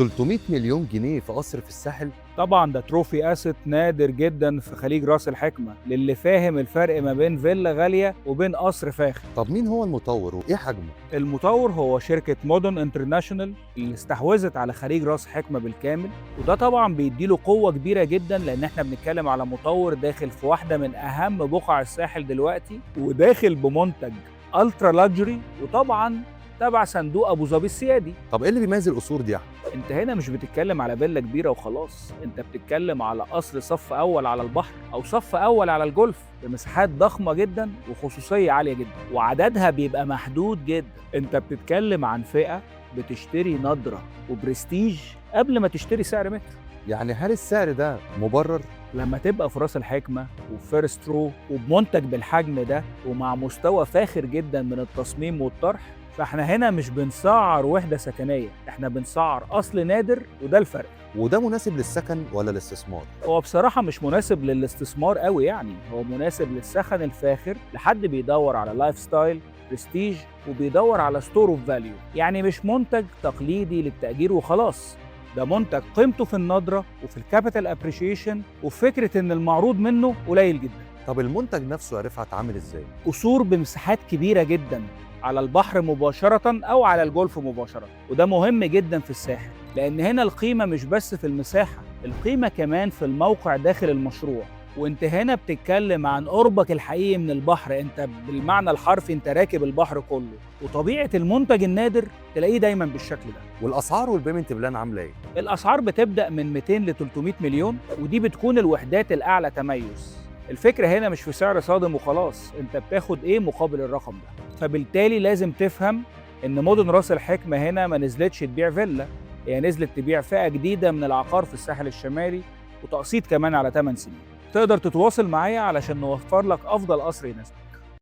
300 مليون جنيه في قصر في الساحل؟ طبعا ده تروفي اسيت نادر جدا في خليج راس الحكمة للي فاهم الفرق ما بين فيلا غالية وبين قصر فاخر. طب مين هو المطور وايه حجمه؟ المطور هو شركة مودرن انترناشونال اللي استحوذت على خليج راس حكمة بالكامل، وده طبعا بيديله قوة كبيرة جدا لأن احنا بنتكلم على مطور داخل في واحدة من أهم بقع الساحل دلوقتي، وداخل بمنتج الترا لاكجري، وطبعا تبع صندوق ابو ظبي السيادي. طب ايه اللي بيميز القصور دي يا احمد؟ انت هنا مش بتتكلم على فيلا كبيره وخلاص، انت بتتكلم على قصر صف اول على البحر او صف اول على الجولف بمساحات ضخمه جدا وخصوصيه عاليه جدا، وعددها بيبقى محدود جدا. انت بتتكلم عن فئه بتشتري نضره وبرستيج قبل ما تشتري سعر متر. يعني هل السعر ده مبرر؟ لما تبقى في راس الحكمة وفيرست رو وبمنتج بالحجم ده ومع مستوى فاخر جدا من التصميم والطرح، فاحنا هنا مش بنسعر وحدة سكنية، احنا بنسعر أصل نادر، وده الفرق. وده مناسب للسكن ولا الاستثمار؟ هو بصراحة مش مناسب للاستثمار قوي، يعني هو مناسب للسكن الفاخر لحد بيدور على لايف ستايل برستيج وبيدور على ستور اوف فاليو، يعني مش منتج تقليدي للتأجير وخلاص. ده منتج قيمته في النضرة وفي الكابيتال ابريشيشن وفي فكرة ان المعروض منه قليل جدا. طب المنتج نفسه يا رفعت عامل ازاي؟ قصور بمساحات كبيرة جدا على البحر مباشرة أو على الجولف مباشرة، وده مهم جدا في الساحل لأن هنا القيمة مش بس في المساحة، القيمة كمان في الموقع داخل المشروع. وانت هنا بتتكلم عن قربك الحقيقي من البحر، انت بالمعنى الحرفي انت راكب البحر كله، وطبيعة المنتج النادر تلاقيه دايما بالشكل ده. والاسعار والبيمنت بلان عامله ايه؟ الأسعار بتبدأ من 200 ل 300 مليون، ودي بتكون الوحدات الأعلى تميز. الفكرة هنا مش في سعر صادم وخلاص، انت بتاخد ايه مقابل الرقم ده. فبالتالي لازم تفهم ان مدن راس الحكمة هنا ما نزلتش تبيع فيلا، هي نزلت تبيع فئة جديدة من العقار في الساحل الشمالي، وتقسيط كمان على 8 سنين. تقدر تتواصل معايا علشان نوفر لك افضل قصر يناسبك.